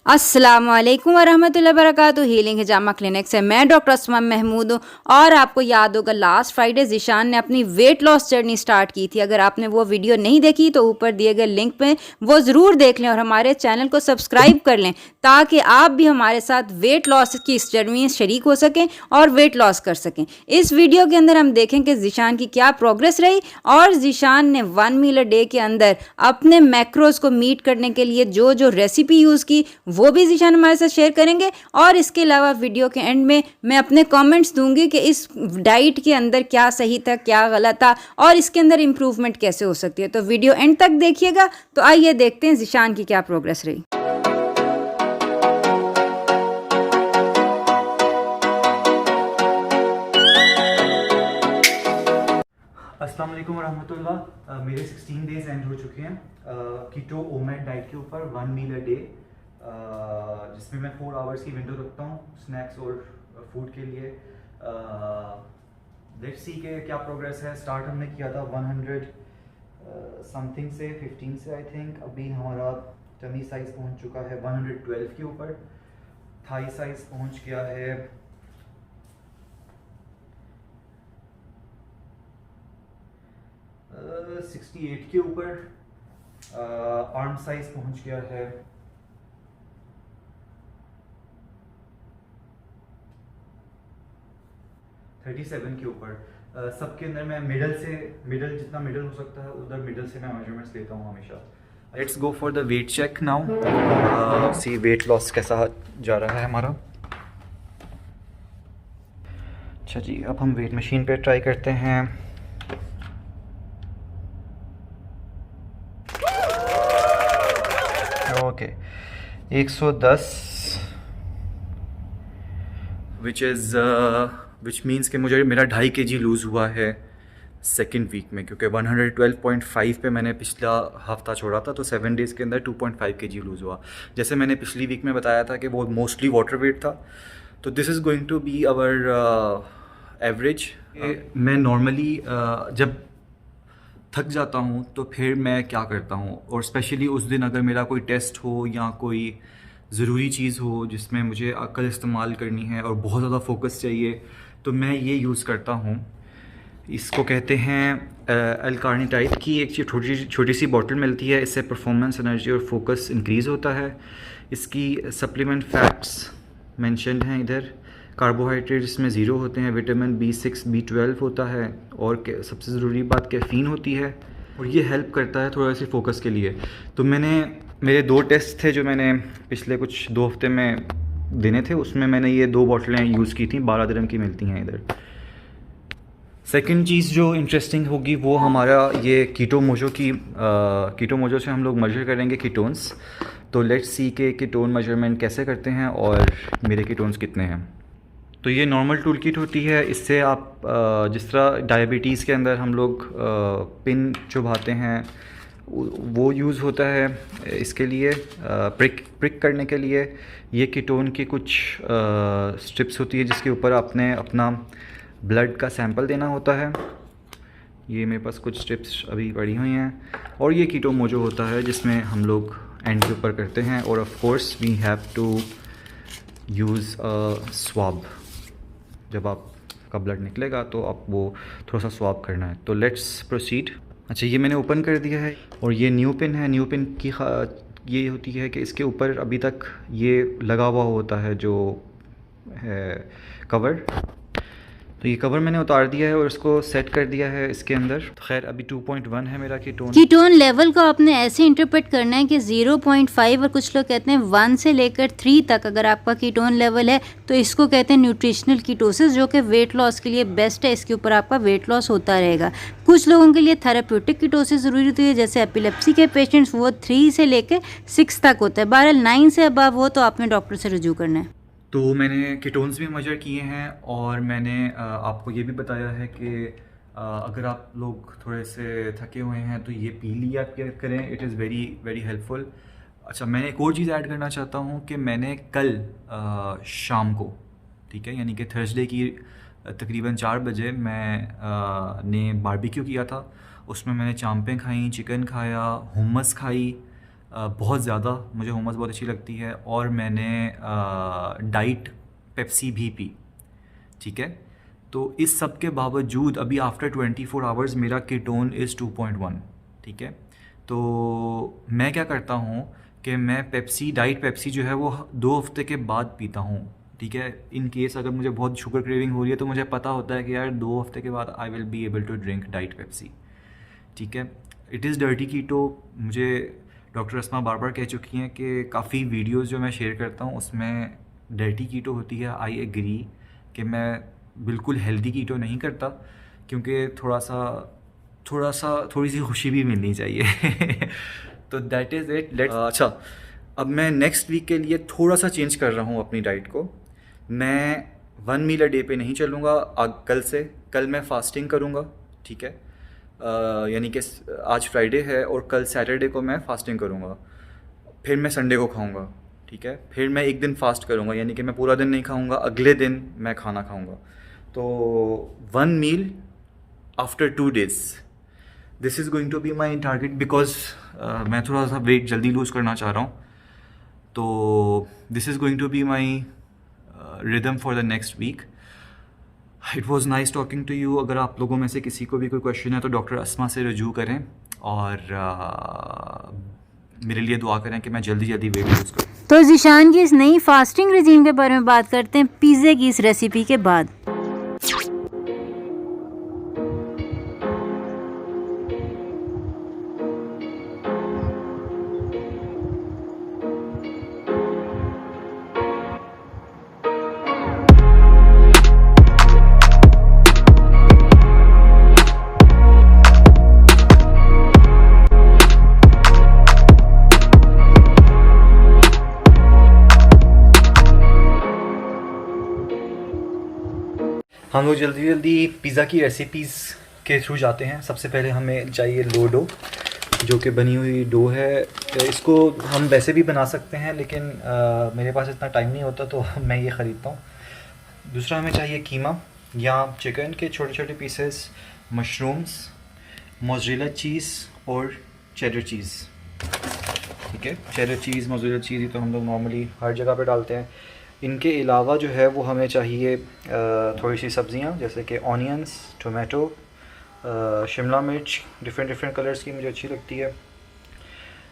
अस्सलामुअलैकुम वरहमतुल्लाहि वबरकातुहू। हीलिंग हिजामा क्लिनिक से मैं डॉक्टर असमा महमूद हूँ। और आपको याद होगा लास्ट फ्राइडे ज़ीशान ने अपनी वेट लॉस जर्नी स्टार्ट की थी। अगर आपने वो वीडियो नहीं देखी तो ऊपर दिए गए लिंक पे वो ज़रूर देख लें और हमारे चैनल को सब्सक्राइब कर लें ताकि आप भी हमारे साथ वेट लॉस की इस जर्नी में शरीक हो सकें और वेट लॉस कर सकें। इस वीडियो के अंदर हम देखें कि ज़ीशान की क्या प्रोग्रेस रही और ज़ीशान ने 1 मील अ डे के अंदर अपने मैक्रोज को मीट करने के लिए जो जो रेसिपी यूज़ की वो भी ज़ीशान हमारे साथ शेयर करेंगे। और इसके अलावा वीडियो के एंड में मैं अपने कमेंट्स दूंगी कि इस डाइट के अंदर क्या सही था क्या गलत था और इसके अंदर इम्प्रूवमेंट कैसे हो सकती है। तो वीडियो एंड तक देखिएगा। तो आइए देखते हैं ज़ीशान की क्या प्रोग्रेस रही। अस्सलाम वालेकुम रहमतुल्लाह। मेरे 16 डेज़ एंड हो चुके हैं कीटो ओमेड डाइट के ऊपर 1 मील अ डे, जिसमें मैं 4 आवर्स की विंडो रखता हूँ स्नैक्स और फूड के लिए। लेट्स सी के क्या प्रोग्रेस है। स्टार्ट हमने किया था 100 समथिंग से 15 से आई थिंक। अभी हमारा टमी साइज़ पहुँच चुका है 112 के ऊपर। थाई साइज़ पहुँच गया है 68 के ऊपर। आर्म साइज पहुंच गया है 37 के ऊपर। सबके अंदर मैं मिडल जितना मिडल हो सकता है उधर मिडल से मैं मेजरमेंट्स लेता हूँ हमेशा। Let's go for the weight check now. See weight loss कैसा जा रहा है हमारा। अच्छा जी, अब हम वेट मशीन पे ट्राई करते हैं। ओके 110 विच मीन्स कि मुझे मेरा 2.5 kg लूज़ हुआ है सेकेंड वीक में, क्योंकि 112.5 पे मैंने पिछला हफ्ता छोड़ा था, तो 7 डेज़ के अंदर 2.5 kg लूज़ हुआ। जैसे मैंने पिछली वीक में बताया था कि वो मोस्टली वाटर वेट था, तो this is going to be our average. मैं नॉर्मली जब थक जाता हूँ तो फिर मैं क्या करता हूँ, और स्पेशली उस दिन अगर मेरा कोई टेस्ट हो या कोई ज़रूरी चीज़ हो जिसमें मुझे अक्ल इस्तेमाल करनी है और बहुत ज़्यादा फोकस चाहिए, तो मैं ये यूज़ करता हूँ। इसको कहते हैं एल-कार्निटाइड की एक छोटी सी बॉटल मिलती है। इससे परफॉर्मेंस, एनर्जी और फोकस इंक्रीज़ होता है। इसकी सप्लीमेंट फैक्ट्स मेंशन्ड हैं इधर। कार्बोहाइड्रेट इसमें ज़ीरो होते हैं, विटामिन B6 B12 होता है, और सबसे ज़रूरी बात कैफ़ीन होती है, और ये हेल्प करता है थोड़ा सी फोकस के लिए। तो मेरे 2 टेस्ट थे जो मैंने पिछले कुछ 2 हफ्ते में देने थे, उसमें मैंने ये 2 बॉटलें यूज़ की थी। 12 दिरहम की मिलती हैं इधर। सेकंड चीज़ जो इंटरेस्टिंग होगी वो हमारा ये कीटो मोजो से हम लोग मेजर करेंगे कीटोन्स। तो लेट्स सी के कीटोन मेजरमेंट कैसे करते हैं और मेरे कीटोन्स कितने हैं। तो ये नॉर्मल टूल किट होती है। इससे आप जिस तरह डायबिटीज़ के अंदर हम लोग पिन चुभाते हैं वो यूज़ होता है इसके लिए, प्रिक करने के लिए। ये कीटोन की कुछ स्ट्रिप्स होती है जिसके ऊपर आपने अपना ब्लड का सैंपल देना होता है। ये मेरे पास कुछ स्ट्रिप्स अभी पड़ी हुई हैं। और ये कीटो मोजो होता है जिसमें हम लोग एंड के ऊपर करते हैं। और of course we have to use a swab. जब आपका ब्लड निकलेगा तो आप वो थोड़ा सा स्वाब करना है। तो लेट्स प्रोसीड। अच्छा, ये मैंने ओपन कर दिया है और ये न्यू पिन है। न्यू पिन की ये होती है कि इसके ऊपर अभी तक ये लगा हुआ होता है जो है कवर। तो ये कवर मैंने उतार दिया है और इसको सेट कर दिया है इसके अंदर। तो खैर अभी 2.1 है मेरा कीटोन लेवल को आपने ऐसे इंटरप्रेट करना है कि 0.5 और कुछ लोग कहते हैं 1 से लेकर 3 तक अगर आपका कीटोन लेवल है तो इसको कहते हैं न्यूट्रिशनल कीटोसिस, जो कि वेट लॉस के लिए बेस्ट है। इसके ऊपर आपका वेट लॉस होता रहेगा। कुछ लोगों के लिए थेराप्यूटिक कीटोसिस ज़रूरी होती है, जैसे एपिलेप्सी के पेशेंट्स, वो 3 से लेकर 6 तक होता है। बहरहाल 9 से अबव हो तो आपने डॉक्टर से रुजू करना है। तो मैंने कीटोन्स भी मेजर किए हैं और मैंने आपको ये भी बताया है कि अगर आप लोग थोड़े से थके हुए हैं तो ये पी लिया करें। It is very very helpful. अच्छा, मैं एक और चीज़ ऐड करना चाहता हूँ कि मैंने कल शाम को, ठीक है, यानी कि थर्सडे की तकरीबन 4 बजे ने बारबेक्यू किया था। उसमें मैंने चांपें खाई, चिकन खाया, हुम्मस खाई, बहुत ज़्यादा मुझे हुमस बहुत अच्छी लगती है, और मैंने डाइट पेप्सी भी पी, ठीक है। तो इस सब के बावजूद अभी आफ्टर 24 आवर्स मेरा कीटोन इज़ 2.1, ठीक है। तो मैं क्या करता हूँ कि मैं पेप्सी, डाइट पेप्सी जो है वो 2 हफ्ते के बाद पीता हूँ, ठीक है। इन केस अगर मुझे बहुत शुगर क्रेविंग हो रही है तो मुझे पता होता है कि यार 2 हफ्ते के बाद I will be able to drink diet Pepsi, ठीक है। It is dirty keto. मुझे डॉक्टर अस्मा बार बार कह चुकी हैं कि काफ़ी वीडियोस जो मैं शेयर करता हूँ उसमें डर्टी कीटो होती है। आई एग्री कि मैं बिल्कुल हेल्दी कीटो नहीं करता, क्योंकि थोड़ी सी खुशी भी मिलनी चाहिए। तो दैट इज़ इट। अच्छा, अब मैं नेक्स्ट वीक के लिए थोड़ा सा चेंज कर रहा हूँ अपनी डाइट को। मैं 1 मील अ डे पे नहीं चलूँगा कल मैं फास्टिंग करूँगा, ठीक है। यानी कि आज फ्राइडे है और कल सैटरडे को मैं फास्टिंग करूँगा, फिर मैं संडे को खाऊँगा, ठीक है। फिर मैं एक दिन फास्ट करूँगा, यानी कि मैं पूरा दिन नहीं खाऊँगा, अगले दिन मैं खाना खाऊँगा। तो 1 meal after 2 days, this is going to be my target, because मैं थोड़ा सा वेट जल्दी लूज़ करना चाह रहा हूँ। तो this is going to be my rhythm for the next week. It was nice talking to you. अगर आप लोगों में से किसी को भी कोई क्वेश्चन है तो डॉक्टर अस्मा से रजू करें, और मेरे लिए दुआ करें कि मैं जल्दी वेट लूज़ करूँ। तो ज़ीशान की इस नई फास्टिंग रिजीम के बारे में बात करते हैं पिज़्ज़े की इस रेसिपी के बाद। हम लोग जल्दी पिज़्ज़ा की रेसिपीज़ के थ्रू जाते हैं। सबसे पहले हमें चाहिए लो डो, जो कि बनी हुई डो है। इसको हम वैसे भी बना सकते हैं, लेकिन मेरे पास इतना टाइम नहीं होता तो मैं ये ख़रीदता हूँ। दूसरा हमें चाहिए कीमा या चिकन के छोटे छोटे पीसेस, मशरूम्स, मोज़रेला चीज़ और चेडर चीज़, ठीक है। चेडर चीज़, मोज़रेला चीज़ ही तो हम लोग नॉर्मली हर जगह पे डालते हैं। इनके अलावा जो है वो हमें चाहिए थोड़ी सी सब्ज़ियाँ, जैसे कि ऑनियंस, टोमेटो, शिमला मिर्च, डिफरेंट कलर्स की मुझे अच्छी लगती है।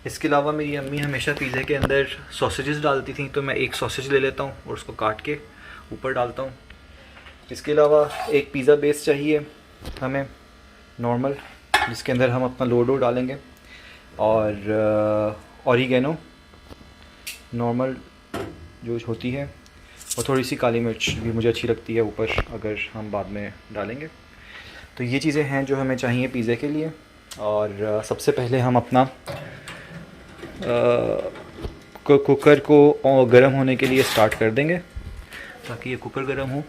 इसके अलावा मेरी अम्मी हमेशा पिज़्ज़े के अंदर सॉसेजेस डालती थी, तो मैं एक सॉसेज ले लेता हूँ और उसको काट के ऊपर डालता हूँ। इसके अलावा एक पिज़्ज़ा बेस चाहिए हमें नॉर्मल, जिसके अंदर हम अपना लो डो डालेंगे, और ऑरिगेनो नॉर्मल जो होती है, और थोड़ी सी काली मिर्च भी मुझे अच्छी लगती है ऊपर, अगर हम बाद में डालेंगे। तो ये चीज़ें हैं जो हमें चाहिए पिज़्ज़े के लिए। और सबसे पहले हम अपना कुकर को गर्म होने के लिए स्टार्ट कर देंगे, ताकि ये कुकर गर्म हो।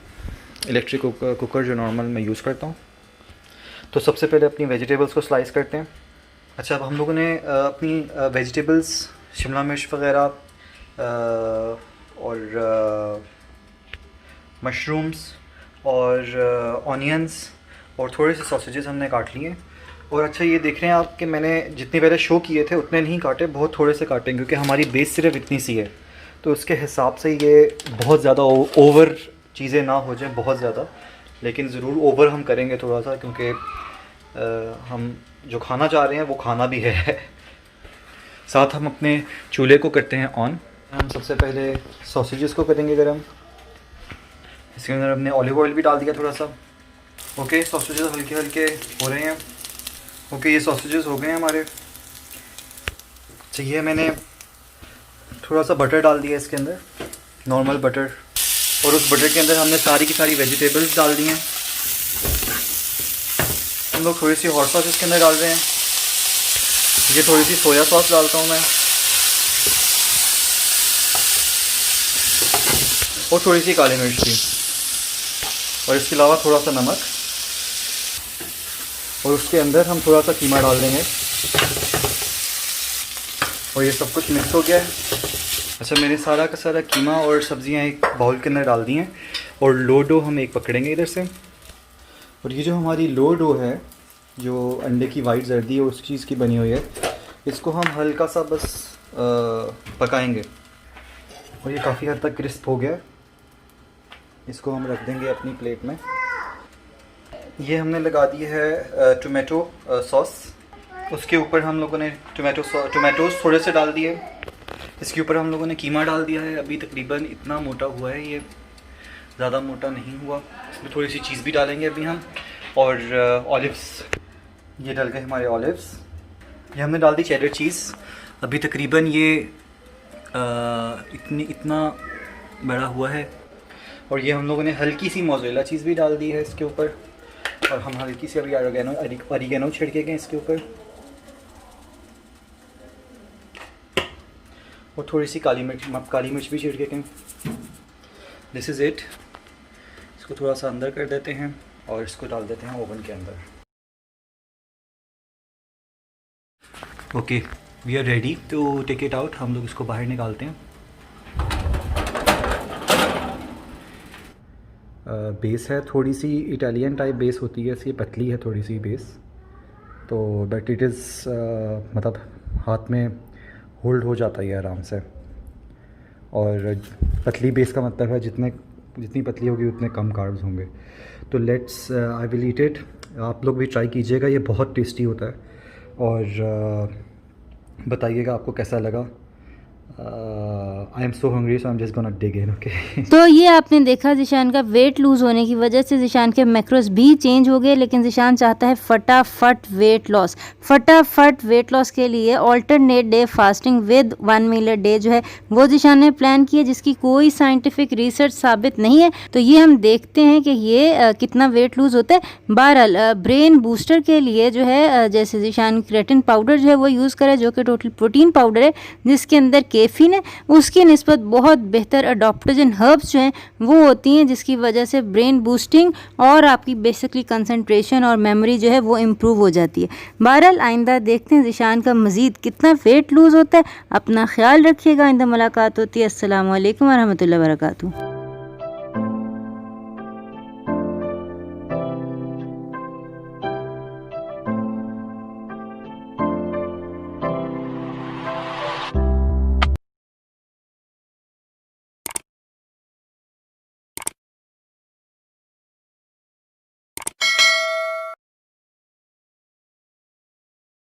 इलेक्ट्रिक कुकर जो नॉर्मल मैं यूज़ करता हूँ। तो सबसे पहले अपनी वेजिटेबल्स को स्लाइस करते हैं। अच्छा, अब हम लोगों ने अपनी वेजिटेबल्स, शिमला मिर्च वग़ैरह और मशरूम्स और ऑनियंस और थोड़े से सॉसेजेस हमने काट लिए। और अच्छा, ये देख रहे हैं आप कि मैंने जितने पहले शो किए थे उतने नहीं काटे, बहुत थोड़े से काटे, क्योंकि हमारी बेस सिर्फ इतनी सी है। तो उसके हिसाब से ये बहुत ज़्यादा ओवर चीज़ें ना हो जाए बहुत ज़्यादा, लेकिन ज़रूर ओवर हम करेंगे थोड़ा सा, क्योंकि हम जो खाना चाह रहे हैं वो खाना भी है। साथ हम अपने चूल्हे को करते हैं ऑन। हम सबसे पहले सॉसेजेस को करेंगे गरम। इसके अंदर हमने ऑलिव ऑयल भी डाल दिया थोड़ा सा। ओके, सॉसेजेस हल्के हल्के हो रहे हैं। ओके, ये सॉसेजेस हो गए हैं हमारे। चाहिए, मैंने थोड़ा सा बटर डाल दिया इसके अंदर, नॉर्मल बटर, और उस बटर के अंदर हमने सारी की सारी वेजिटेबल्स डाल दी हैं। हम लोग थोड़ी सी हॉट सॉस इसके अंदर डाल रहे हैं। ये थोड़ी सी सोया सॉस डालता हूँ मैं, और थोड़ी सी काली मिर्च भी, और इसके अलावा थोड़ा सा नमक, और उसके अंदर हम थोड़ा सा कीमा डाल देंगे, और ये सब कुछ मिक्स हो गया है। अच्छा, मैंने सारा का सारा कीमा और सब्ज़ियाँ एक बाउल के अंदर डाल दी हैं, और लो डो हम एक पकड़ेंगे इधर से। और ये जो हमारी लो डो है, जो अंडे की वाइट जर्दी है उस चीज़ की बनी हुई है, इसको हम हल्का सा बस पकाएंगे। और ये काफ़ी हद तक क्रिस्प हो गया। इसको हम रख देंगे अपनी प्लेट में। ये हमने लगा दी है टोमेटो सॉस। उसके ऊपर हम लोगों ने टोमेटोज़ थोड़े से डाल दिए। इसके ऊपर हम लोगों ने कीमा डाल दिया है। अभी तकरीबन इतना मोटा हुआ है, ये ज़्यादा मोटा नहीं हुआ। इसमें थोड़ी सी चीज़ भी डालेंगे अभी हम। और ऑलिव्स, ये डल गए हमारे ऑलिव्स। ये हमने डाल दी चेडर चीज़। अभी तकरीबन ये इतना बड़ा हुआ है। और ये हम लोगों ने हल्की सी मोज़रेला चीज़ भी डाल दी है इसके ऊपर। और हम हल्की सी अभी ऑरिगेनो छिड़के गए इसके ऊपर। और थोड़ी सी काली मिर्च भी छिड़के गए। This is it. इसको थोड़ा सा अंदर कर देते हैं और इसको डाल देते हैं ओवन के अंदर। Okay, we are ready to take it out. हम लोग इसको बाहर निकालते हैं। बेस है थोड़ी सी इटालियन टाइप बेस होती है, इसकी पतली है थोड़ी सी बेस, तो बट इट इज़ मतलब हाथ में होल्ड हो जाता है आराम से। और पतली बेस का मतलब है जितनी पतली होगी उतने कम कार्ब्स होंगे। तो let's I will eat it. आप लोग भी ट्राई कीजिएगा, ये बहुत टेस्टी होता है। और बताइएगा आपको कैसा लगा। I am so hungry, so I am just gonna dig in. Okay, तो ये आपने देखा ज़ीशान का वेट लूज़ होने की वजह से ज़ीशान के मैक्रोस भी चेंज हो गए, लेकिन ज़ीशान चाहता है फटाफट वेट लॉस। फटाफट वेट लॉस के लिए alternate day fasting with 1 meal a day जो है वो ज़ीशान ने प्लान की है, जिसकी कोई साइंटिफिक रिसर्च साबित नहीं है। तो ये हम देखते हैं कि ये कितना वेट लूज़ होता है। बहरहाल ब्रेन बूस्टर के लिए जो है जैसे ज़ीशान क्रेटिन पाउडर जो है वो यूज़ करे, जो कि टोटल प्रोटीन पाउडर है जिसके अंदर कैफीन है, उसकी निस्बत बहुत बेहतर अडॉप्टोजन हर्ब्स जो हैं वो होती हैं, जिसकी वजह से ब्रेन बूस्टिंग और आपकी बेसिकली कंसंट्रेशन और मेमोरी जो है वो इम्प्रूव हो जाती है। बहरहाल आइंदा देखते हैं ज़ीशान का मज़ीद कितना वेट लूज़ होता है। अपना ख्याल रखिएगा। आइंदा मुलाकात होती है। अस्सलाम वालेकुम व रहमतुल्लाहि व बरकातुहू।